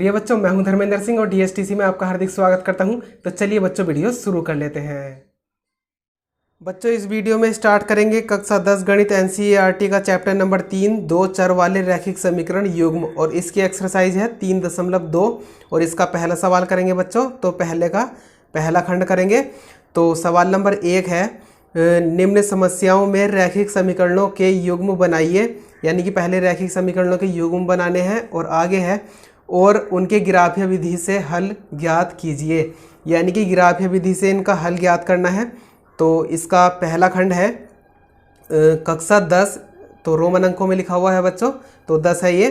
प्रिय बच्चों, मैं हूं धर्मेंद्र सिंह और डीएसटीसी में आपका हार्दिक स्वागत करता हूं। तो चलिए बच्चों, वीडियो शुरू कर लेते हैं। बच्चों, इस वीडियो में स्टार्ट करेंगे कक्षा 10 गणित एनसीईआरटी का चैप्टर नंबर 3 दो चर वाले रैखिक समीकरण युग्म, और इसकी एक्सरसाइज है 3.2 और इसका पहला सवाल करेंगे बच्चों। तो पहला खंड करेंगे। तो सवाल नंबर 1 है, निम्न समस्याओं में रैखिक समीकरणों के युग्म बनाइए। यानी कि पहले रैखिक समीकरणों के युग्म बनाने हैं और आगे है और उनके ग्राफीय विधि से हल ज्ञात कीजिए। यानी कि ग्राफीय विधि से इनका हल ज्ञात करना है। तो इसका पहला खंड है कक्षा 10, तो रोमन अंकों में लिखा हुआ है बच्चों, तो 10 है ये।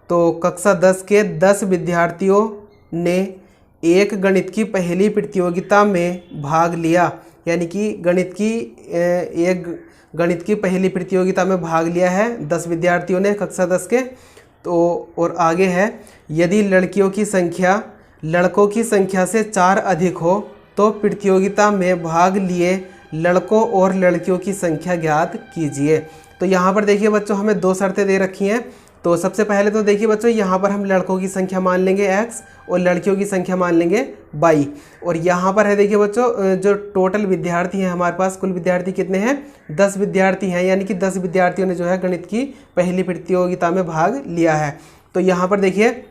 तो कक्षा 10 के 10 विद्यार्थियों ने एक गणित की पहली प्रतियोगिता में भाग लिया। यानी कि गणित की पहली प्रतियोगिता में भाग लिया है 10 विद्यार्थियों ने कक्षा 10 के। तो और आगे है, यदि लड़कों की संख्या से 4 अधिक हो तो प्रतियोगिता में भाग लिए लड़कों और लड़कियों की संख्या ज्ञात कीजिए। तो यहाँ पर देखिए बच्चों, हमें 2 शर्तें दे रखी हैं। तो सबसे पहले तो देखिए बच्चों, यहाँ पर हम लड़कों की संख्या मान लेंगे x और लड़कियों की संख्या मान लेंगे y। और यहाँ पर है देखिए बच्चों, जो टोटल विद्यार्थी हैं हमारे पास, कुल विद्यार्थी कितने हैं? 10 विद्यार्थी हैं। यानी कि 10 विद्यार्थियों ने जो है गणित की पहली प्रतियोगिता में भाग लिया है। तो यहाँ पर देखिए,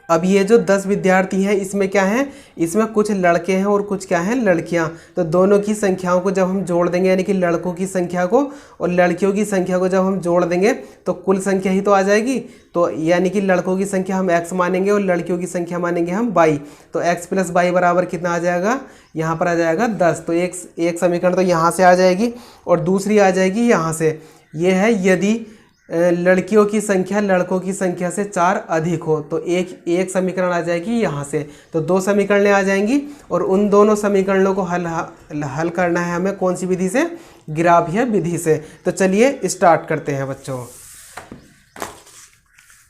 अब ये जो 10 विद्यार्थी हैं इसमें क्या है? इसमें कुछ लड़के हैं और कुछ क्या हैं? लड़कियां। तो दोनों की संख्याओं को जब हम जोड़ देंगे, यानी कि लड़कों की संख्या को और लड़कियों की संख्या को जब हम जोड़ देंगे तो कुल संख्या ही तो आ जाएगी। तो यानी कि लड़कों की संख्या हम x मानेंगे और लड़कियों की संख्या मानेंगे हम y। तो x + y बराबर कितना आ जाएगा? यहाँ पर आ जाएगा 10। तो एक समीकरण तो यहाँ से आ जाएगी और दूसरी आ जाएगी यहाँ से। ये है यदि लड़कियों की संख्या लड़कों की संख्या से 4 अधिक हो, तो एक समीकरण आ जाएगी यहाँ से। तो 2 समीकरणें आ जाएंगी और उन दोनों समीकरणों को हल करना है हमें कौन सी विधि से? ग्राफीय विधि से। तो चलिए स्टार्ट करते हैं बच्चों।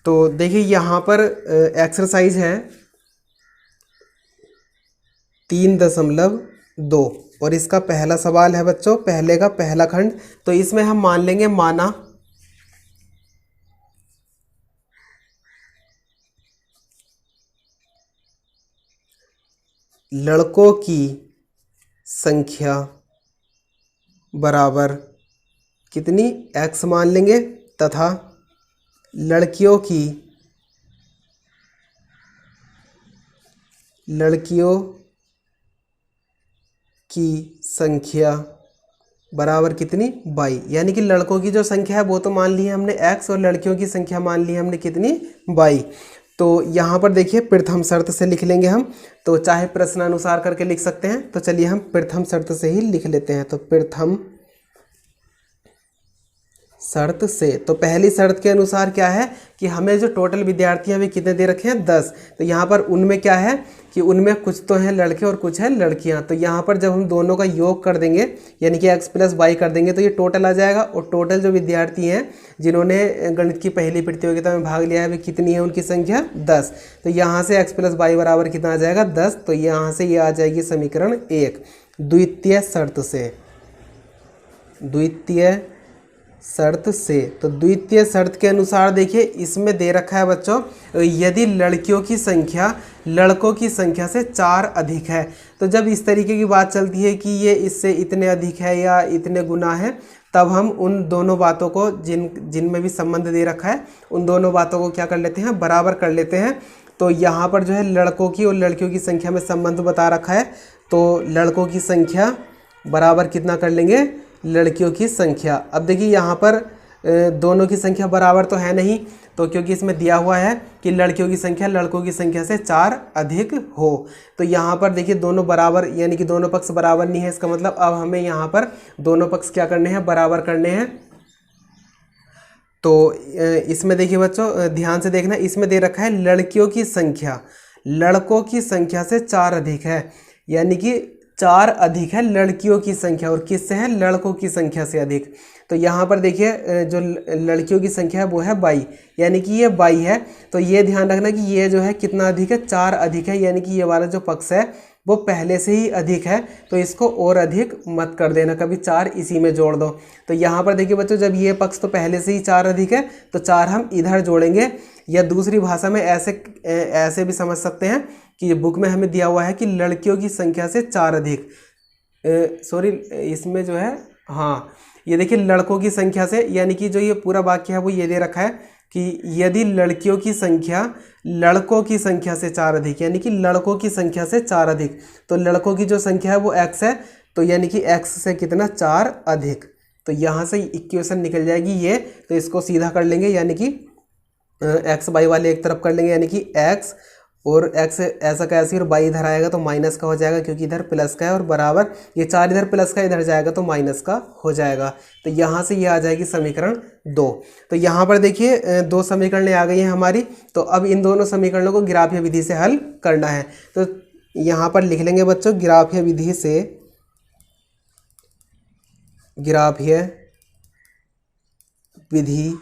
तो देखिए यहाँ पर एक्सरसाइज है 3.2 और इसका पहला सवाल है बच्चों, पहले का पहला खंड। तो इसमें हम मान लेंगे, माना लड़कों की संख्या बराबर कितनी? x मान लेंगे तथा लड़कियों की संख्या बराबर कितनी? y। यानी कि लड़कों की जो संख्या है वो तो मान ली है हमने x और लड़कियों की संख्या मान ली है हमने कितनी? y। तो यहाँ पर देखिए प्रथम शर्त से लिख लेंगे हम। तो चाहे प्रश्नानुसार करके लिख सकते हैं। तो चलिए हम प्रथम शर्त से ही लिख लेते हैं। तो प्रथम शर्त से, तो पहली शर्त के अनुसार क्या है कि हमें जो टोटल विद्यार्थी हैं वे कितने दे रखे हैं? 10। तो यहाँ पर उनमें क्या है कि उनमें कुछ तो हैं लड़के और कुछ हैं लड़कियाँ। तो यहाँ पर जब हम दोनों का योग कर देंगे, यानी कि x + y कर देंगे, तो ये टोटल आ जाएगा। और टोटल जो विद्यार्थी हैं जिन्होंने गणित की पहली प्रतियोगिता में भाग लिया है वे कितनी है? उनकी संख्या 10। तो यहाँ से x + y बराबर कितना आ जाएगा? 10। तो यहाँ से ये आ जाएगी समीकरण 1 द्वितीय शर्त से। तो द्वितीय शर्त के अनुसार देखिए इसमें दे रखा है बच्चों, यदि लड़कियों की संख्या लड़कों की संख्या से 4 अधिक है। तो जब इस तरीके की बात चलती है कि ये इससे इतने अधिक है या इतने गुना है, तब हम उन दोनों बातों को जिनमें भी संबंध दे रखा है उन दोनों बातों को क्या कर लेते हैं? बराबर कर लेते हैं। तो यहाँ पर जो है लड़कों की और लड़कियों की संख्या में संबंध बता रखा है। तो लड़कों की संख्या बराबर कितना कर लेंगे? लड़कियों की संख्या। अब देखिए यहाँ पर दोनों की संख्या बराबर तो है नहीं, तो क्योंकि इसमें दिया हुआ है कि लड़कियों की संख्या लड़कों की संख्या से 4 अधिक हो। तो यहाँ पर देखिए दोनों बराबर, यानी कि दोनों पक्ष बराबर नहीं है। इसका मतलब अब हमें यहाँ पर दोनों पक्ष क्या करने हैं? बराबर करने हैं। तो इसमें देखिए बच्चों ध्यान से देखना, इसमें दे रखा है लड़कियों की संख्या लड़कों की संख्या से 4 अधिक है। यानी कि 4 अधिक है लड़कियों की संख्या, और किससे है? लड़कों की संख्या से अधिक। तो यहाँ पर देखिए जो लड़कियों की संख्या है वो है y, यानी कि ये y है। तो ये ध्यान रखना कि ये जो है कितना अधिक है? 4 अधिक है। यानी कि ये वाला जो पक्ष है वो पहले से ही अधिक है, तो इसको और अधिक मत कर देना, कभी 4 इसी में जोड़ दो। तो यहाँ पर देखिए बच्चों, जब ये पक्ष तो पहले से ही 4 अधिक है तो 4 हम इधर जोड़ेंगे, या दूसरी भाषा में ऐसे ऐसे भी समझ सकते हैं कि बुक में हमें दिया हुआ है कि लड़कियों की संख्या से 4 अधिक, सॉरी इसमें जो है, हाँ ये देखिए लड़कों की संख्या से, यानी कि जो ये पूरा वाक्य है वो ये दे रखा है कि यदि लड़कियों की संख्या लड़कों की संख्या से 4 अधिक, यानी कि लड़कों की संख्या से 4 अधिक, तो लड़कों की जो संख्या है वो x है, तो यानी कि x से कितना 4 अधिक, तो यहाँ से इक्वेशन निकल जाएगी ये। तो इसको सीधा कर लेंगे, यानी कि x बाई वाले एक तरफ कर लेंगे, यानी कि x और x ऐसा कैसे, और बाई इधर आएगा तो माइनस का हो जाएगा क्योंकि इधर प्लस का है, और बराबर ये 4 इधर प्लस का इधर जाएगा तो माइनस का हो जाएगा। तो यहाँ से ये आ जाएगी समीकरण 2। तो यहाँ पर देखिए 2 समीकरणें आ गई हैं हमारी। तो अब इन दोनों समीकरणों को ग्राफीय विधि से हल करना है। तो यहाँ पर लिख लेंगे बच्चों, ग्राफीय विधि से, ग्राफीय विधि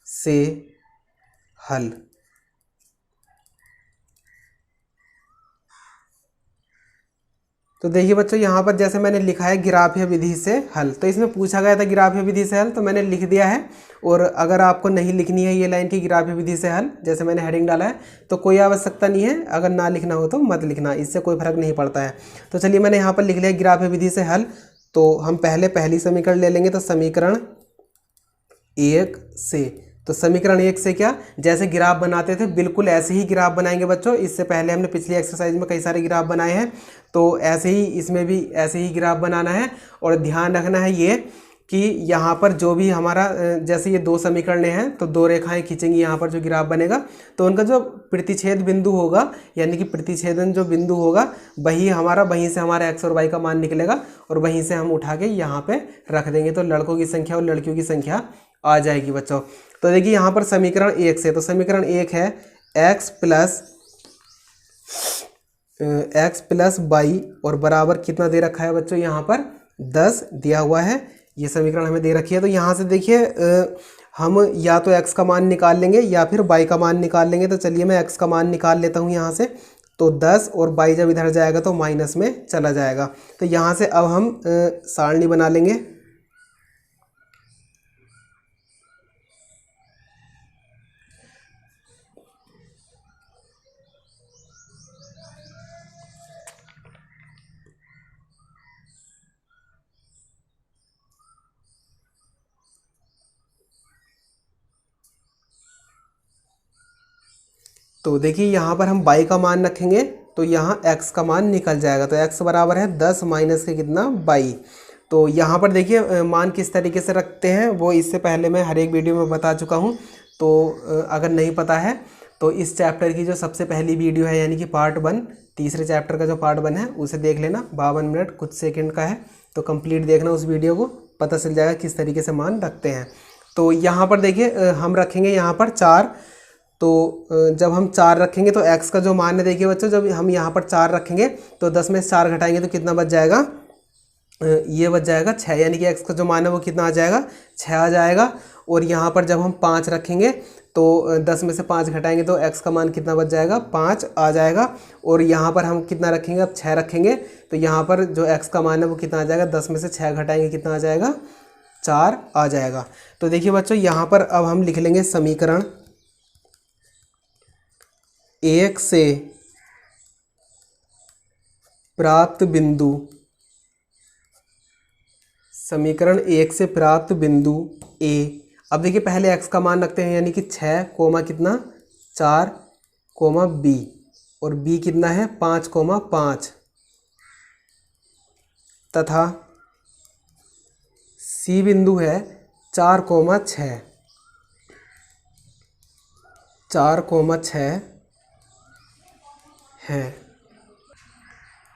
से हल। तो देखिए बच्चों यहाँ पर जैसे मैंने लिखा है ग्राफीय विधि से हल, तो इसमें पूछा गया था ग्राफीय विधि से हल, तो मैंने लिख दिया है। और अगर आपको नहीं लिखनी है ये लाइन की ग्राफीय विधि से हल, जैसे मैंने हेडिंग डाला है, तो कोई आवश्यकता नहीं है, अगर ना लिखना हो तो मत लिखना, इससे कोई फर्क नहीं पड़ता है। तो चलिए मैंने यहाँ पर लिख लिया ग्राफीय विधि से हल। तो हम पहले पहली समीकरण ले लेंगे, तो समीकरण 1 से, तो समीकरण 1 से क्या, जैसे ग्राफ बनाते थे बिल्कुल ऐसे ही ग्राफ बनाएंगे बच्चों। इससे पहले हमने पिछली एक्सरसाइज में कई सारे ग्राफ बनाए हैं, तो ऐसे ही इसमें भी ऐसे ही ग्राफ बनाना है। और ध्यान रखना है ये कि यहाँ पर जो भी हमारा, जैसे ये 2 समीकरणें हैं तो 2 रेखाएं खींचेंगी यहाँ पर जो ग्राफ बनेगा, तो उनका जो प्रतिच्छेद बिंदु होगा, यानी कि प्रतिच्छेदन जो बिंदु होगा वही हमारा, वहीं से हमारा x और y का मान निकलेगा, और वहीं से हम उठा के यहाँ पे रख देंगे, तो लड़कों की संख्या और लड़कियों की संख्या आ जाएगी बच्चों। तो देखिए यहाँ पर समीकरण 1 से, तो समीकरण 1 है x प्लस y, और बराबर कितना दे रखा है बच्चों, यहाँ पर 10 दिया हुआ है, ये समीकरण हमें दे रखी है। तो यहाँ से देखिए हम या तो x का मान निकाल लेंगे या फिर y का मान निकाल लेंगे। तो चलिए मैं x का मान निकाल लेता हूँ यहाँ से, तो 10, और y जब इधर जाएगा तो माइनस में चला जाएगा। तो यहाँ से अब हम सारणी बना लेंगे। तो देखिए यहाँ पर हम y का मान रखेंगे तो यहाँ x का मान निकल जाएगा। तो x बराबर है 10 माइनस के कितना, y। तो यहाँ पर देखिए मान किस तरीके से रखते हैं वो इससे पहले मैं हर एक वीडियो में बता चुका हूँ। तो अगर नहीं पता है तो इस चैप्टर की जो सबसे पहली वीडियो है, यानी कि पार्ट 1, तीसरे चैप्टर का जो पार्ट 1 है उसे देख लेना, 52 मिनट कुछ सेकंड का है। तो कंप्लीट देखना उस वीडियो को, पता चल जाएगा किस तरीके से मान रखते हैं। तो यहाँ पर देखिए हम रखेंगे यहाँ पर 4। तो जब हम 4 रखेंगे तो x का जो मान है, देखिए बच्चों जब हम यहाँ पर 4 रखेंगे तो 10 में से 4 घटाएंगे तो कितना बच जाएगा, ये बच जाएगा 6, यानी कि x का जो मान है वो कितना आ जाएगा, 6 आ जाएगा। और यहाँ पर जब हम 5 रखेंगे तो 10 में से 5 घटाएंगे तो x का मान कितना बच जाएगा, 5 आ जाएगा। और यहाँ पर हम कितना रखेंगे, अब 6 रखेंगे तो यहाँ पर जो x का मान है वो कितना आ जाएगा, 10 में से 6 घटाएंगे कितना आ जाएगा, 4 आ जाएगा। तो देखिए बच्चों यहाँ पर अब हम लिख लेंगे समीकरण 1 से प्राप्त बिंदु, समीकरण 1 से प्राप्त बिंदु A। अब देखिए पहले x का मान रखते हैं, यानी कि 6 कोमा कितना 4 कोमा B, और B कितना है 5 कोमा 5, तथा C बिंदु है 4 कोमा 6, 4 कोमा 6 है।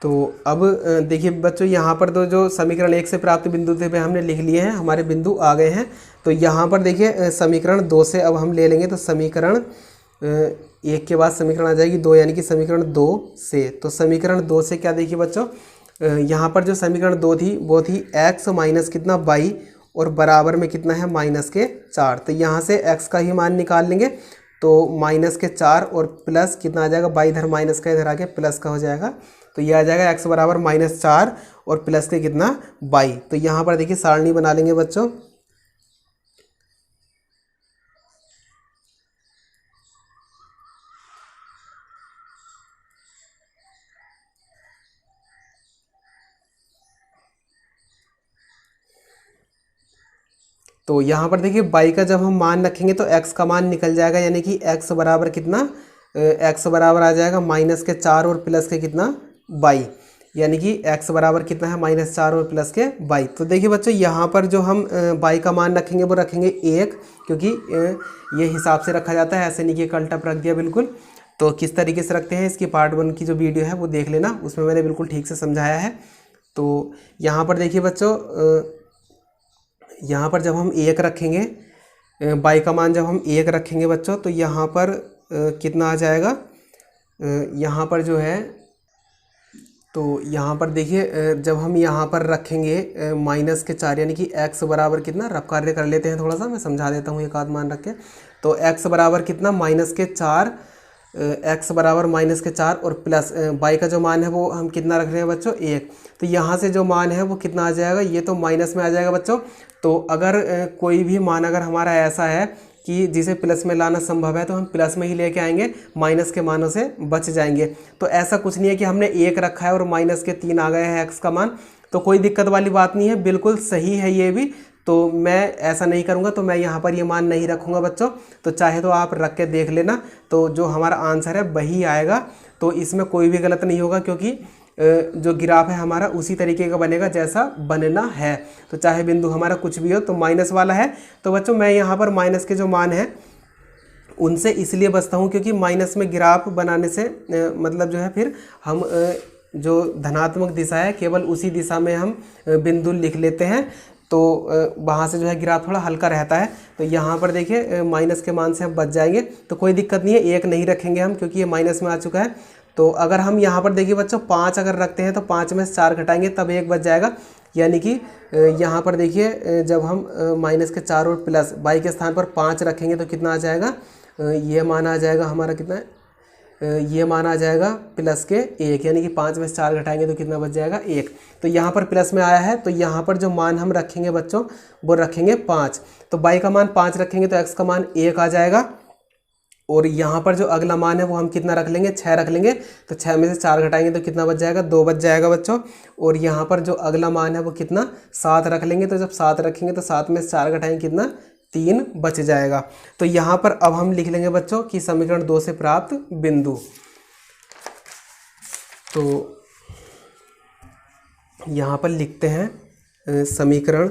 तो अब देखिए बच्चों यहाँ पर तो जो समीकरण 1 से प्राप्त बिंदु थे वे हमने लिख लिए हैं, हमारे बिंदु आ गए हैं। तो यहाँ पर देखिए समीकरण 2 से अब हम ले लेंगे, तो समीकरण 1 के बाद समीकरण आ जाएगी 2, यानी कि समीकरण 2 से। तो समीकरण 2 से क्या, देखिए बच्चों यहाँ पर जो समीकरण 2 थी वो थी x माइनस कितना y, और बराबर में कितना है माइनस के 4। तो यहाँ से x का ही मान निकाल लेंगे, तो माइनस के 4 और प्लस कितना आ जाएगा, y इधर माइनस का इधर आके प्लस का हो जाएगा। तो ये आ जाएगा x बराबर -4 और प्लस के कितना y। तो यहाँ पर देखिए सारणी बना लेंगे बच्चों। तो यहाँ पर देखिए y का जब हम मान रखेंगे तो x का मान निकल जाएगा, यानी कि x बराबर कितना, x बराबर आ जाएगा -4 और प्लस के कितना y, यानी कि x बराबर कितना है -4 और प्लस के y। तो देखिए बच्चों यहाँ पर जो हम y का मान रखेंगे वो रखेंगे 1, क्योंकि ये हिसाब से रखा जाता है, ऐसे नहीं कि कल टप रख दिया बिल्कुल। तो किस तरीके से रखते हैं इसकी पार्ट 1 की जो वीडियो है वो देख लेना, उसमें मैंने बिल्कुल ठीक से समझाया है। तो यहाँ पर देखिए बच्चों, यहाँ पर जब हम 1 रखेंगे, y का मान जब हम 1 रखेंगे बच्चों, तो यहाँ पर कितना आ जाएगा, यहाँ पर जो है, तो यहाँ पर देखिए जब हम यहाँ पर रखेंगे -4, यानी कि x बराबर कितना, रफ कार्य कर लेते हैं थोड़ा सा, मैं समझा देता हूँ एक आध मान रख के। तो x बराबर कितना -4, x बराबर -4 और प्लस y का जो मान है वो हम कितना रख रहे हैं बच्चों 1। तो यहाँ से जो मान है वो कितना आ जाएगा, ये तो माइनस में आ जाएगा बच्चों। तो अगर कोई भी मान अगर हमारा ऐसा है कि जिसे प्लस में लाना संभव है तो हम प्लस में ही लेके आएंगे, माइनस के मानों से बच जाएंगे। तो ऐसा कुछ नहीं है कि हमने 1 रखा है और -3 आ गया है x का मान, तो कोई दिक्कत वाली बात नहीं है, बिल्कुल सही है ये भी। तो मैं ऐसा नहीं करूँगा, तो मैं यहाँ पर ये मान नहीं रखूँगा बच्चों। तो चाहे तो आप रख के देख लेना, तो जो हमारा आंसर है वही आएगा। तो इसमें कोई भी गलत नहीं होगा, क्योंकि जो ग्राफ है हमारा उसी तरीके का बनेगा जैसा बनना है। तो चाहे बिंदु हमारा कुछ भी हो, तो माइनस वाला है तो बच्चों मैं यहाँ पर माइनस के जो मान है उनसे इसलिए बचता हूँ, क्योंकि माइनस में ग्राफ बनाने से मतलब जो है फिर हम जो धनात्मक दिशा है केवल उसी दिशा में हम बिंदु लिख लेते हैं, तो वहाँ से जो है ग्राफ थोड़ा हल्का रहता है। तो यहाँ पर देखिए माइनस के मान से हम बच जाएंगे, तो कोई दिक्कत नहीं है, 1 नहीं रखेंगे हम क्योंकि ये माइनस में आ चुका है। तो अगर हम यहाँ पर देखिए बच्चों 5 अगर रखते हैं तो 5 में से 4 घटाएंगे तब 1 बच जाएगा, यानी कि यहाँ पर देखिए जब हम -4 और प्लस y के स्थान पर 5 रखेंगे तो कितना आ जाएगा, ये मान आ जाएगा हमारा कितना है, ये मान आ जाएगा प्लस के 1, यानी कि 5 में से 4 घटाएंगे तो कितना बच जाएगा 1। तो यहाँ पर प्लस में आया है, तो यहाँ पर जो मान हम रखेंगे बच्चों वो रखेंगे 5। तो y का मान 5 रखेंगे तो x का मान 1 आ जाएगा, और यहाँ पर जो अगला मान है वो हम कितना रख लेंगे, 6 रख लेंगे। तो 6 में से 4 घटाएंगे तो कितना बच जाएगा, 2 बच जाएगा बच्चों। और यहाँ पर जो अगला मान है वो कितना, 7 रख लेंगे। तो जब 7 रखेंगे तो 7 में से 4 घटाएंगे कितना, 3 बच जाएगा। तो यहाँ पर अब हम लिख लेंगे बच्चों कि समीकरण 2 से प्राप्त बिंदु। तो यहाँ पर लिखते हैं समीकरण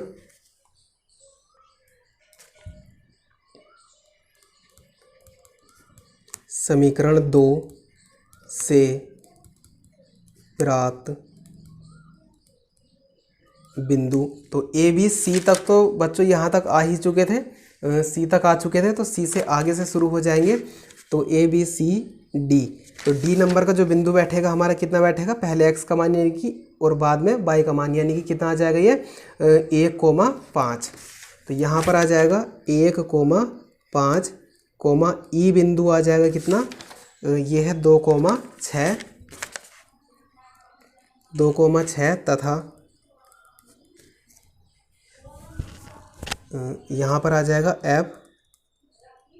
2 से प्राप्त बिंदु। तो ए बी सी तक तो बच्चों यहाँ तक आ ही चुके थे, सी तक आ चुके थे, तो सी से आगे से शुरू हो जाएंगे। तो ए बी सी डी, तो डी नंबर का जो बिंदु बैठेगा हमारा कितना बैठेगा, पहले एक्स का मान यानी कि और बाद में वाई का मान, यानी कि कितना आ जाएगा ये 1,5। तो यहाँ पर आ जाएगा 1,5, ई बिंदु आ जाएगा कितना, ये है 2,6 तथा यहाँ पर आ जाएगा एफ।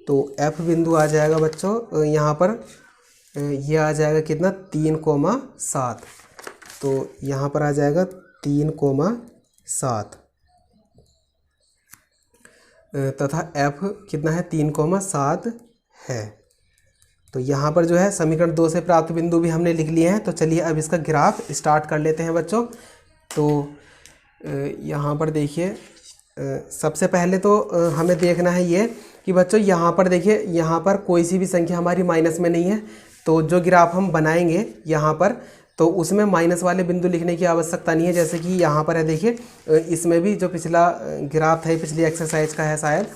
तो एफ बिंदु आ जाएगा बच्चों यहाँ पर ये आ जाएगा कितना, 3,7। तो यहाँ पर आ जाएगा 3,7 तथा एफ कितना है, 3,7 है। तो यहाँ पर जो है समीकरण 2 से प्राप्त बिंदु भी हमने लिख लिए हैं। तो चलिए अब इसका ग्राफ स्टार्ट कर लेते हैं बच्चों। तो यहाँ पर देखिए सबसे पहले तो हमें देखना है ये कि बच्चों यहाँ पर देखिए, यहाँ पर कोई सी भी संख्या हमारी माइनस में नहीं है। तो जो ग्राफ हम बनाएंगे यहाँ पर, तो उसमें माइनस वाले बिंदु लिखने की आवश्यकता नहीं है। जैसे कि यहाँ पर है देखिए, इसमें भी जो पिछला ग्राफ था, पिछली एक्सरसाइज का है शायद,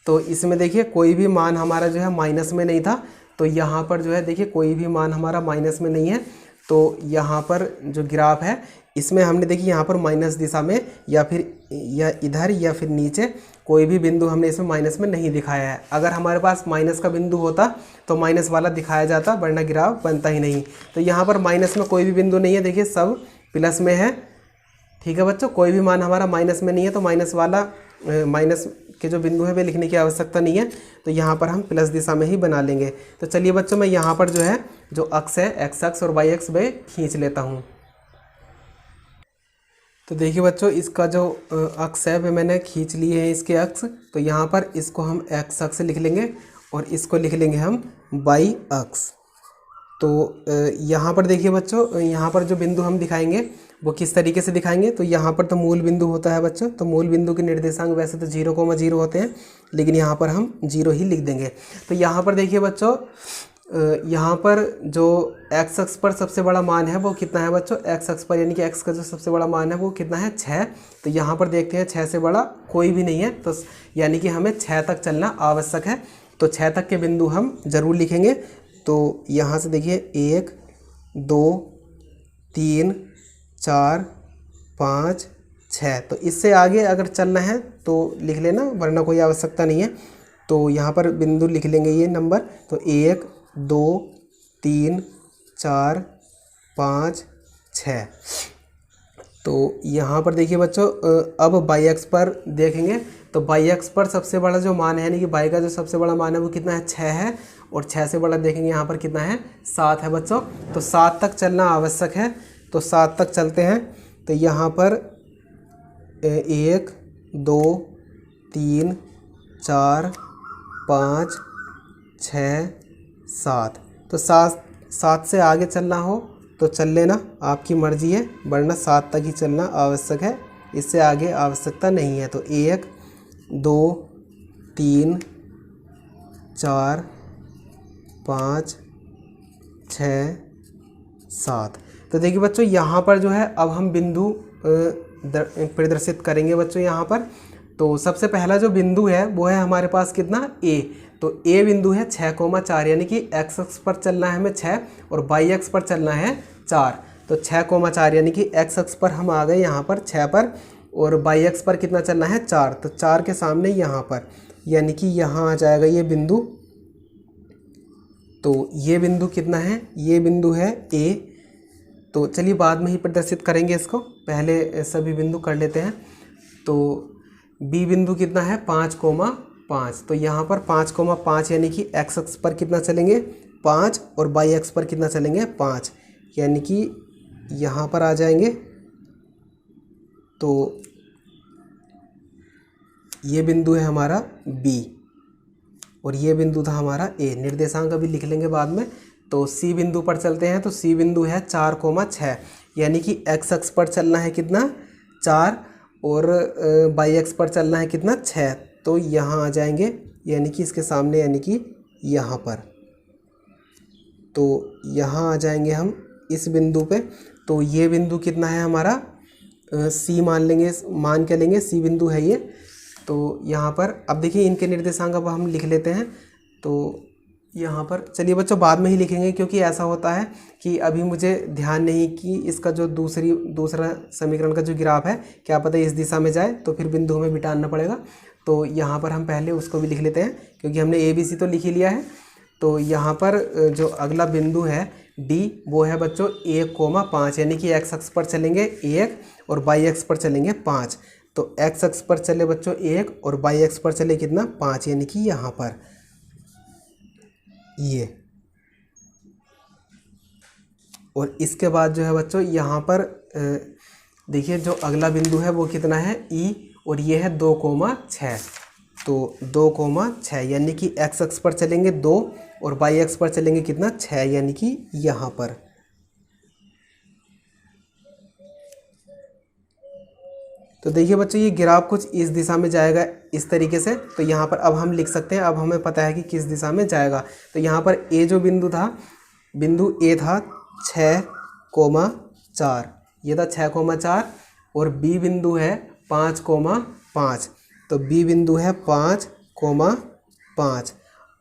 तो इसमें देखिए कोई भी मान हमारा जो है माइनस में नहीं था। तो यहाँ पर जो है देखिए कोई भी मान हमारा माइनस में नहीं है। तो यहाँ पर जो ग्राफ है इसमें हमने देखिए यहाँ पर माइनस दिशा में या इधर या फिर नीचे कोई भी बिंदु हमने इसमें माइनस में नहीं दिखाया है। अगर हमारे पास माइनस का बिंदु होता तो माइनस वाला दिखाया जाता, वरना ग्राफ बनता ही नहीं। तो यहाँ पर माइनस में कोई भी बिंदु नहीं है, देखिए सब प्लस में है। ठीक है बच्चों, कोई भी मान हमारा माइनस में नहीं है, तो माइनस के जो बिंदु है वे लिखने की आवश्यकता नहीं है। तो यहाँ पर हम प्लस दिशा में ही बना लेंगे। तो चलिए बच्चों, मैं यहाँ पर जो है जो अक्ष है एक्स अक्ष और वाई अक्ष वे खींच लेता हूँ। तो देखिए बच्चों, इसका जो अक्ष है वे मैंने खींच लिए हैं इसके अक्ष। तो यहाँ पर इसको हम एक्स अक्ष लिख लेंगे और इसको लिख लेंगे हम वाई अक्ष। तो यहाँ पर देखिए बच्चों, यहाँ पर जो बिंदु हम दिखाएंगे वो किस तरीके से दिखाएंगे। तो यहाँ पर तो मूल बिंदु होता है बच्चों, तो मूल बिंदु के निर्देशांक वैसे तो 0,0 होते हैं, लेकिन यहाँ पर हम 0 ही लिख देंगे। तो यहाँ पर देखिए बच्चों, यहाँ पर जो एक्स अक्ष पर सबसे बड़ा मान है वो कितना है बच्चों, एक्स अक्ष पर यानी कि एक्स का जो सबसे बड़ा मान है वो कितना है, 6। तो यहाँ पर देखते हैं 6 से बड़ा कोई भी नहीं है, तो यानी कि हमें 6 तक चलना आवश्यक है। तो 6 तक के बिंदु हम ज़रूर लिखेंगे। तो यहाँ से देखिए 1 2 3 4 5 6। तो इससे आगे अगर चलना है तो लिख लेना, वरना कोई आवश्यकता नहीं है। तो यहाँ पर बिंदु लिख लेंगे ये नंबर। तो 1 2 3 4 5 6। तो यहाँ पर देखिए बच्चों, अब वाई एक्स पर देखेंगे। तो वाई एक्स पर सबसे बड़ा जो मान है, यानी कि वाई का जो सबसे बड़ा मान है वो कितना है, 6 है। और 6 से बड़ा देखेंगे यहाँ पर कितना है, 7 है बच्चों। तो 7 तक चलना आवश्यक है। तो 7 तक चलते हैं। तो यहाँ पर 1 2 3 4 5 6 7। तो 7 से आगे चलना हो तो चल लेना, आपकी मर्जी है, वरना 7 तक ही चलना आवश्यक है, इससे आगे आवश्यकता नहीं है। तो 1 2 3 4 5 6 7। तो देखिए बच्चों, यहाँ पर जो है अब हम बिंदु प्रदर्शित करेंगे बच्चों यहाँ पर। तो सबसे पहला जो बिंदु है वो है हमारे पास कितना, ए। तो ए बिंदु है 6,4, यानी कि एक्स अक्ष पर चलना है हमें 6 और वाई अक्ष पर चलना है 4। तो 6,4 यानी कि एक्स अक्ष पर हम आ गए यहाँ पर 6 पर, और वाई अक्ष पर कितना चलना है, 4। तो 4 के सामने यहाँ पर, यानी कि यहाँ आ जाएगा ये बिंदु। तो ये बिंदु कितना है, ये बिंदु है ए। तो चलिए बाद में ही प्रदर्शित करेंगे इसको, पहले सभी बिंदु कर लेते हैं। तो बी बिंदु कितना है, 5,5। तो यहाँ पर 5,5 यानी कि एक्स अक्ष पर कितना चलेंगे, 5, और वाई अक्ष पर कितना चलेंगे, 5, यानी कि यहाँ पर आ जाएंगे। तो ये बिंदु है हमारा बी और ये बिंदु था हमारा ए। निर्देशांक अभी लिख लेंगे बाद में। तो सी बिंदु पर चलते हैं। तो सी बिंदु है 4,6, यानी कि एक्स अक्ष पर चलना है कितना, 4, और वाई अक्ष पर चलना है कितना, 6। तो यहाँ आ जाएंगे, यानी कि इसके सामने, यानी कि यहाँ पर। तो यहाँ आ जाएंगे हम इस बिंदु पे। तो ये बिंदु कितना है हमारा, सी मान लेंगे, मान के लेंगे, सी बिंदु है ये। तो यहाँ पर अब देखिए इनके निर्देशांक अब हम लिख लेते हैं। तो यहाँ पर चलिए बच्चों बाद में ही लिखेंगे, क्योंकि ऐसा होता है कि अभी मुझे ध्यान नहीं कि इसका जो दूसरा समीकरण का जो ग्राफ है, क्या पता इस दिशा में जाए, तो फिर बिंदु हमें मिटाना पड़ेगा। तो यहाँ पर हम पहले उसको भी लिख लेते हैं, क्योंकि हमने ए बी सी तो लिख ही लिया है। तो यहाँ पर जो अगला बिंदु है डी, वो है बच्चों 1,5, यानी कि एक्स अक्ष पर चलेंगे 1 और वाई अक्ष पर चलेंगे 5। तो एक्स अक्ष पर चले बच्चों 1 और वाई अक्ष पर चले कितना, 5, यानी कि यहाँ पर ये। और इसके बाद जो है बच्चों यहाँ पर देखिए जो अगला बिंदु है वो कितना है, ई, और ये है 2,6। तो 2,6 यानी कि एक्स अक्ष पर चलेंगे 2 और वाई अक्ष पर चलेंगे कितना, 6, यानी कि यहाँ पर। तो देखिए बच्चों ये ग्राफ कुछ इस दिशा में जाएगा, इस तरीके से। तो यहाँ पर अब हम लिख सकते हैं, अब हमें पता है कि किस दिशा में जाएगा। तो यहाँ पर ए जो बिंदु था, बिंदु ए था 6,4, ये था 6,4, और बी बिंदु है 5,5। तो बी बिंदु है 5,5,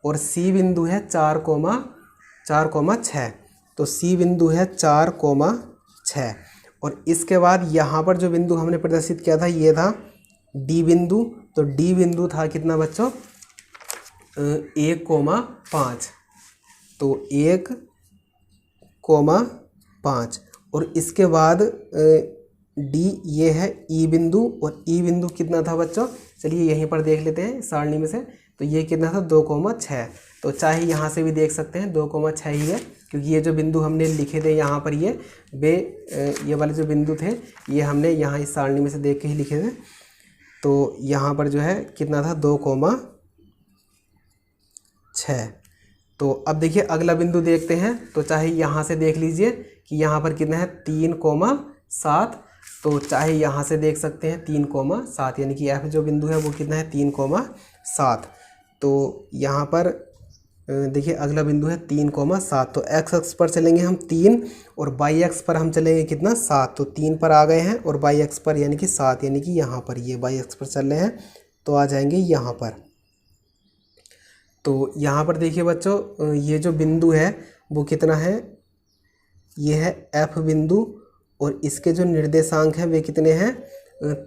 और सी बिंदु है 4,6। तो सी बिंदु है 4,6। और इसके बाद यहाँ पर जो बिंदु हमने प्रदर्शित किया था ये था डी बिंदु। तो डी बिंदु था कितना बच्चों, 1,5। तो 1,5, और इसके बाद डी ये है ई बिंदु, और ई बिंदु कितना था बच्चों, चलिए यहीं पर देख लेते हैं सारणी में से। तो ये कितना था, 2,6। तो चाहे यहाँ से भी देख सकते हैं 2,6 ही है। क्योंकि ये जो बिंदु हमने लिखे थे यहाँ पर ये वाले जो बिंदु थे ये हमने यहाँ इस सारणी में से देख के ही लिखे थे। तो यहाँ पर जो है कितना था 2,6। तो अब देखिए अगला बिंदु देखते हैं। तो चाहे यहाँ से देख लीजिए कि यहाँ पर कितना है 3,7। तो चाहे यहाँ से देख सकते हैं 3,7, यानी कि F जो बिंदु है वो कितना है 3,7। तो यहाँ पर देखिए अगला बिंदु है 3,7। तो x अक्ष पर चलेंगे हम 3 और y अक्ष पर हम चलेंगे कितना 7। तो 3 पर आ गए हैं और y अक्ष पर यानी कि 7, यानी कि यहाँ पर ये y अक्ष पर चल रहे हैं तो आ जाएंगे यहाँ पर। तो यहाँ पर देखिए बच्चों ये जो बिंदु है वो कितना है, ये है F बिंदु और इसके जो निर्देशांक है वे कितने हैं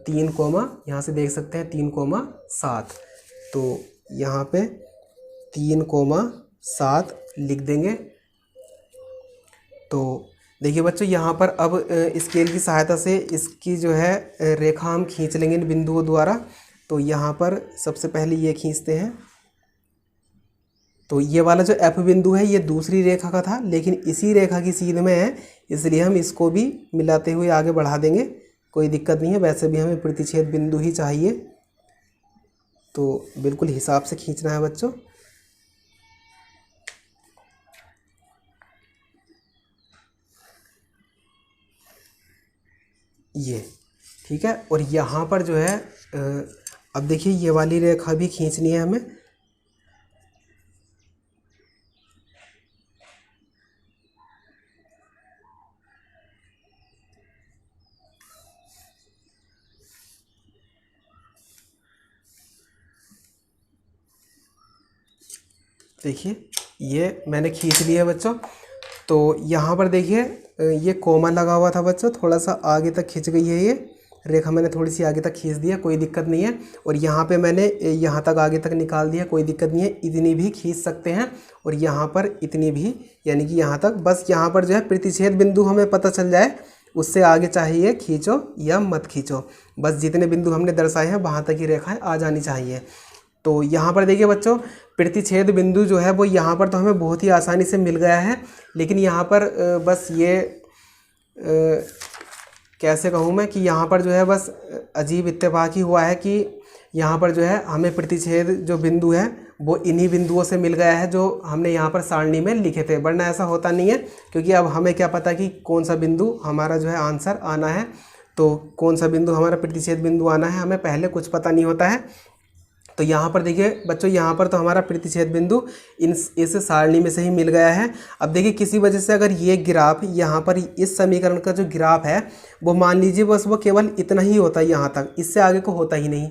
3, यहाँ से देख सकते हैं 3,7। तो यहाँ पे 3,7 लिख देंगे। तो देखिए बच्चों यहाँ पर अब स्केल की सहायता से इसकी जो है रेखा हम खींच लेंगे इन बिंदुओं द्वारा। तो यहाँ पर सबसे पहले ये खींचते हैं। तो ये वाला जो F बिंदु है ये दूसरी रेखा का था, लेकिन इसी रेखा की सीध में है, इसलिए हम इसको भी मिलाते हुए आगे बढ़ा देंगे, कोई दिक्कत नहीं है। वैसे भी हमें प्रतिच्छेद बिंदु ही चाहिए, तो बिल्कुल हिसाब से खींचना है बच्चों। ये ठीक है। और यहाँ पर जो है अब देखिए ये वाली रेखा भी खींचनी है हमें। देखिए ये मैंने खींच लिया है बच्चों। तो यहाँ पर देखिए ये कोमा लगा हुआ था बच्चों, थोड़ा सा आगे तक खिंच गई है ये रेखा, मैंने थोड़ी सी आगे तक खींच दिया, कोई दिक्कत नहीं है। और यहाँ पे मैंने यहाँ तक आगे तक निकाल दिया, कोई दिक्कत नहीं है। इतनी भी खींच सकते हैं और यहाँ पर इतनी भी, यानी कि यहाँ तक। बस यहाँ पर जो है प्रतिच्छेद बिंदु हमें पता चल जाए, उससे आगे चाहिए खींचो या मत खींचो, बस जितने बिंदु हमने दर्शाए हैं वहाँ तक ही रेखाएँ आ जानी चाहिए। तो यहाँ पर देखिए बच्चों प्रतिच्छेद बिंदु जो है वो यहाँ पर तो हमें बहुत ही आसानी से मिल गया है, लेकिन यहाँ पर बस ये कैसे कहूँ मैं कि यहाँ पर जो है बस अजीब इत्तेफाक ही हुआ है कि यहाँ पर जो है हमें प्रतिच्छेद जो बिंदु है वो इन्हीं बिंदुओं से मिल गया है जो हमने यहाँ पर सारणी में लिखे थे, वरना ऐसा होता नहीं है। क्योंकि अब हमें क्या पता कि कौन सा बिंदु हमारा जो है आंसर आना है, तो कौन सा बिंदु हमारा प्रतिच्छेद बिंदु आना है हमें पहले कुछ पता नहीं होता है। तो यहाँ पर देखिए बच्चों यहाँ पर तो हमारा प्रतिच्छेद बिंदु इस सारणी में से ही मिल गया है। अब देखिए किसी वजह से अगर ये ग्राफ यहाँ पर इस समीकरण का जो ग्राफ है वो मान लीजिए बस वो केवल इतना ही होता है यहाँ तक, इससे आगे को होता ही नहीं,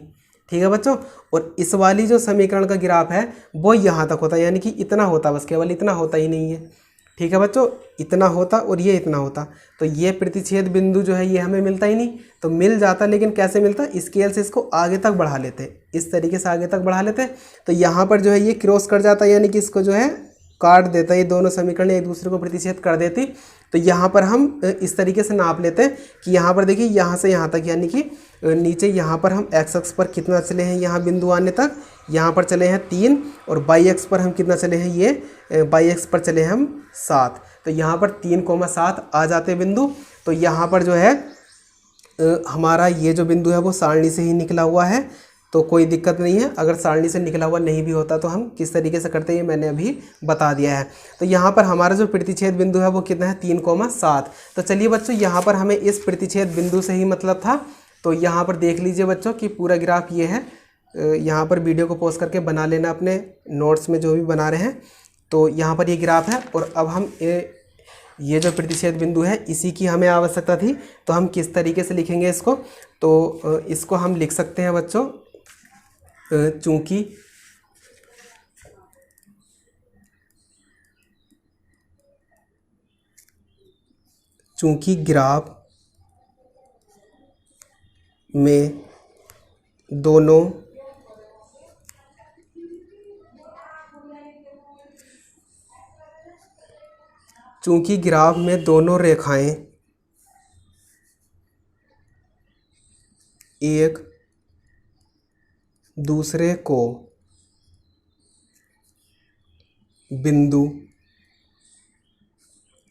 ठीक है बच्चों। और इस वाली जो समीकरण का ग्राफ है वो यहाँ तक होता है, यानी कि इतना होता, बस केवल इतना होता ही नहीं है, ठीक है बच्चों। इतना होता और ये इतना होता, तो ये प्रतिच्छेद बिंदु जो है ये हमें मिलता ही नहीं। तो मिल जाता, लेकिन कैसे मिलता, स्केल से इसको आगे तक बढ़ा लेते, इस तरीके से आगे तक बढ़ा लेते। तो यहाँ पर जो है ये क्रॉस कर जाता, यानी कि इसको जो है काट देता, ये दोनों समीकरण एक दूसरे को प्रतिच्छेद कर देती। तो यहाँ पर हम इस तरीके से नाप लेते हैं कि यहाँ पर देखिए यहाँ से यहाँ तक, यानी कि नीचे यहाँ पर हम x अक्ष पर कितना चले हैं यहाँ बिंदु आने तक, यहाँ पर चले हैं 3, और y अक्ष पर हम कितना चले हैं, ये y अक्ष पर चले हैं हम 7। तो यहाँ पर 3,7 आ जाते बिंदु। तो यहाँ पर जो है हमारा ये जो बिंदु है वो सारणी से ही निकला हुआ है, तो कोई दिक्कत नहीं है। अगर सारणी से निकला हुआ नहीं भी होता तो हम किस तरीके से करते हैं ये मैंने अभी बता दिया है। तो यहाँ पर हमारा जो प्रतिच्छेद बिंदु है वो कितना है 3,7। तो चलिए बच्चों यहाँ पर हमें इस प्रतिच्छेद बिंदु से ही मतलब था। तो यहाँ पर देख लीजिए बच्चों कि पूरा ग्राफ ये है। यहाँ पर वीडियो को पॉज करके बना लेना अपने नोट्स में जो भी बना रहे हैं। तो यहाँ पर ये ग्राफ है, और अब हम ये जो प्रतिच्छेद बिंदु है इसी की हमें आवश्यकता थी। तो हम किस तरीके से लिखेंगे इसको, तो इसको हम लिख सकते हैं बच्चों, चूंकि ग्राफ में दोनों रेखाएं एक दूसरे को बिंदु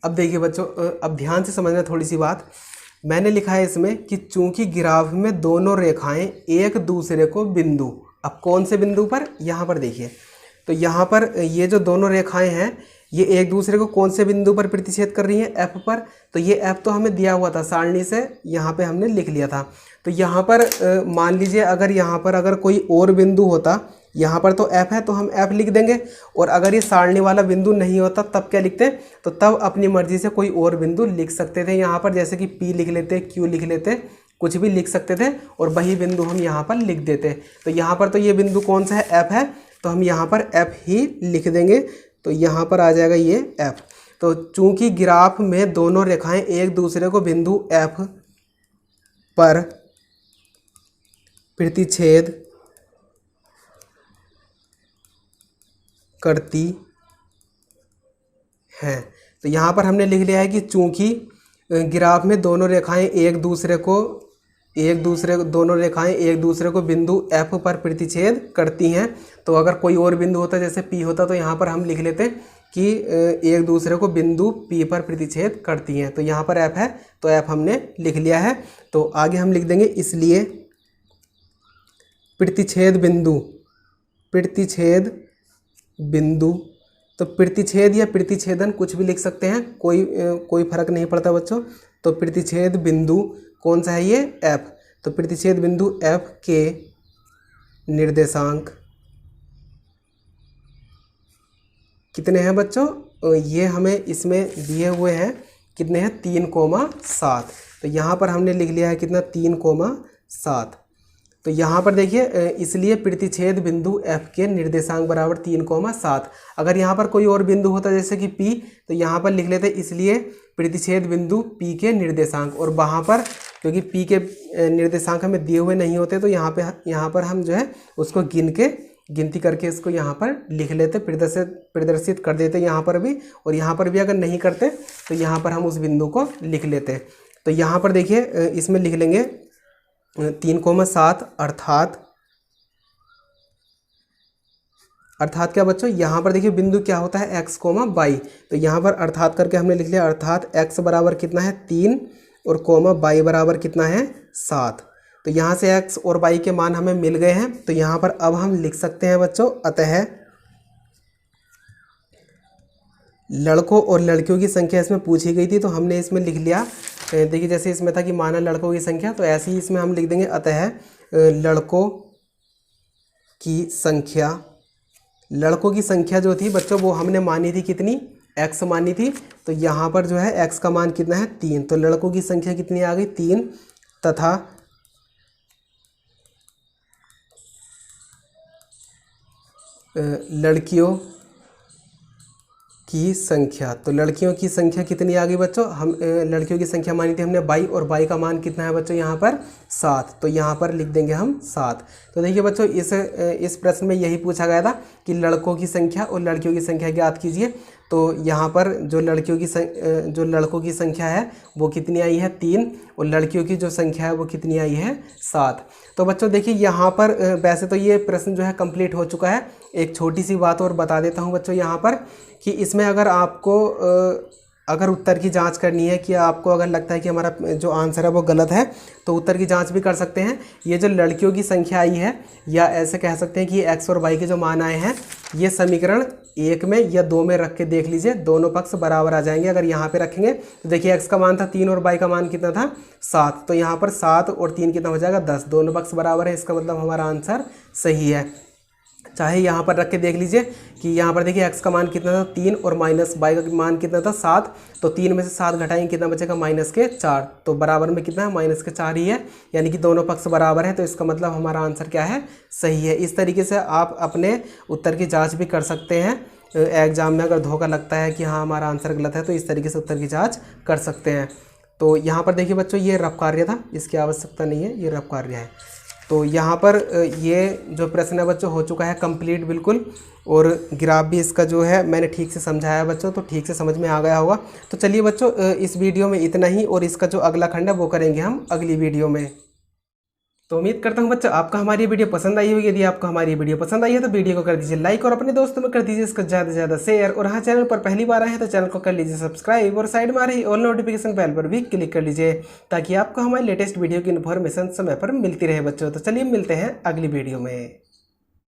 अब देखिए बच्चों, अब ध्यान से समझना थोड़ी सी बात। मैंने लिखा है इसमें कि चूंकि ग्राफ में दोनों रेखाएं एक दूसरे को बिंदु, अब कौन से बिंदु पर, यहाँ पर देखिए, तो यहाँ पर ये जो दोनों रेखाएं हैं ये एक दूसरे को कौन से बिंदु पर प्रतिच्छेद कर रही हैं, एफ पर। तो ये एफ तो हमें दिया हुआ था सारणी से, यहाँ पे हमने लिख लिया था। तो यहाँ पर मान लीजिए अगर यहाँ पर अगर कोई और बिंदु होता, यहाँ पर तो एफ है तो हम एफ लिख देंगे, और अगर ये सारणी वाला बिंदु नहीं होता तब क्या लिखते, तो तब अपनी मर्जी से कोई और बिंदु लिख सकते थे यहाँ पर, जैसे कि पी लिख लेते, क्यू लिख लेते, कुछ भी लिख सकते थे, और वही बिंदु हम यहाँ पर लिख देते। तो यहाँ पर तो ये बिंदु कौन सा है, एफ है, तो हम यहाँ पर एफ ही लिख देंगे। तो यहाँ पर आ जाएगा ये एफ। तो चूंकि ग्राफ में दोनों रेखाएं एक दूसरे को बिंदु एफ पर प्रतिच्छेद करती हैं, तो यहाँ पर हमने लिख लिया है कि चूंकि ग्राफ में दोनों रेखाएं एक दूसरे को बिंदु एफ पर प्रतिच्छेद करती हैं। तो अगर कोई और बिंदु होता जैसे पी होता तो यहाँ पर हम लिख लेते कि एक दूसरे को बिंदु पी पर प्रतिच्छेद करती हैं। तो यहाँ पर एफ है तो एफ हमने लिख लिया है। तो आगे हम लिख देंगे इसलिए प्रतिच्छेद बिंदु, तो प्रतिच्छेद या प्रतिच्छेदन कुछ भी लिख सकते हैं, कोई फर्क नहीं पड़ता बच्चों। तो प्रतिच्छेद बिंदु कौन सा है, ये एफ। तो प्रतिच्छेद बिंदु एफ के निर्देशांक कितने हैं बच्चों, ये हमें इसमें दिए हुए हैं, कितने हैं, 3,7। तो यहाँ पर हमने लिख लिया है कितना, 3,7। तो यहाँ पर देखिए इसलिए प्रतिच्छेद बिंदु f के निर्देशांक बराबर 3,7। अगर यहाँ पर कोई और बिंदु होता जैसे कि p, तो यहाँ पर लिख लेते इसलिए प्रतिच्छेद बिंदु p के निर्देशांक, और वहाँ पर क्योंकि p के निर्देशांक हमें दिए हुए नहीं होते तो यहाँ पर हम जो है उसको गिनती करके इसको यहाँ पर लिख लेते, प्रदर्शित कर देते यहाँ पर भी, और यहाँ पर भी अगर नहीं करते तो यहाँ पर हम उस बिंदु को लिख लेते। तो यहाँ पर देखिए इसमें लिख लेंगे 3,7 अर्थात क्या बच्चों, यहाँ पर देखिए बिंदु क्या होता है x, y। तो यहाँ पर अर्थात करके हमने लिख लिया, अर्थात x बराबर कितना है 3 और y बराबर कितना है 7। तो यहाँ से x और y के मान हमें मिल गए हैं। तो यहाँ पर अब हम लिख सकते हैं बच्चों, अतः लड़कों और लड़कियों की संख्या इसमें पूछी गई थी तो हमने इसमें लिख लिया। देखिए जैसे इसमें था कि माना लड़कों की संख्या, तो ऐसे ही इसमें हम लिख देंगे अतः लड़कों की संख्या जो थी बच्चों वो हमने मानी थी कितनी, x मानी थी। तो यहाँ पर जो है x का मान कितना है 3। तो लड़कों की संख्या कितनी आ गई 3, तथा लड़कियों की संख्या, तो लड़कियों की संख्या कितनी आ गई बच्चों, हम लड़कियों की संख्या मानी थी हमने 22, और 22 का मान कितना है बच्चों यहाँ पर 7। तो यहाँ पर लिख देंगे हम 7। तो देखिए बच्चों इस प्रश्न में यही पूछा गया था कि लड़कों की संख्या और लड़कियों की संख्या ज्ञात कीजिए। तो यहाँ पर जो लड़कों की संख्या है वो कितनी आई है 3, और लड़कियों की जो संख्या है वो कितनी आई है 7। तो बच्चों देखिए यहाँ पर वैसे तो ये प्रश्न जो है कंप्लीट हो चुका है। एक छोटी सी बात और बता देता हूँ बच्चों यहाँ पर, कि इसमें अगर आपको अगर उत्तर की जांच करनी है, कि आपको अगर लगता है कि हमारा जो आंसर है वो गलत है, तो उत्तर की जांच भी कर सकते हैं। ये जो लड़कियों की संख्या आई है, या ऐसे कह सकते हैं कि x और y के जो मान आए हैं, ये समीकरण 1 में या 2 में रख के देख लीजिए, दोनों पक्ष बराबर आ जाएंगे। अगर यहाँ पे रखेंगे तो देखिए x का मान था 3 और y का मान कितना था 7। तो यहाँ पर 7 और 3 कितना हो जाएगा 10, दोनों पक्ष बराबर है, इसका मतलब हमारा आंसर सही है। चाहे यहाँ पर रख के देख लीजिए कि यहाँ पर देखिए x का मान कितना था 3 और माइनस y का मान कितना था 7। तो 3 में से 7 घटाएंगे कितना बचेगा -4। तो बराबर में कितना है -4 ही है, यानी कि दोनों पक्ष बराबर है। तो इसका मतलब हमारा आंसर क्या है, सही है। इस तरीके से आप अपने उत्तर की जाँच भी कर सकते हैं। एग्जाम में अगर धोखा लगता है कि हाँ हमारा आंसर गलत है, तो इस तरीके से उत्तर की जाँच कर सकते हैं। तो यहाँ पर देखिए बच्चों ये रफ कार्य था, इसकी आवश्यकता नहीं है, ये रफ कार्य है। तो यहाँ पर ये जो प्रश्न है बच्चों हो चुका है कंप्लीट बिल्कुल, और ग्राफ भी इसका जो है मैंने ठीक से समझाया है बच्चों, तो ठीक से समझ में आ गया होगा। तो चलिए बच्चों इस वीडियो में इतना ही, और इसका जो अगला खंड है वो करेंगे हम अगली वीडियो में। तो उम्मीद करता हूँ बच्चों आपको हमारी ये वीडियो पसंद आई होगी। यदि आपको हमारी ये वीडियो पसंद आई है तो वीडियो को कर दीजिए लाइक और अपने दोस्तों में कर दीजिए इसका ज़्यादा से ज़्यादा शेयर। और हाँ, चैनल पर पहली बार आए हैं तो चैनल को कर लीजिए सब्सक्राइब और साइड में आ रही ऑल नोटिफिकेशन बेल पर भी क्लिक कर लीजिए ताकि आपको हमारी लेटेस्ट वीडियो की इन्फॉर्मेशन समय पर मिलती रहे बच्चों। तो चलिए मिलते हैं अगली वीडियो में।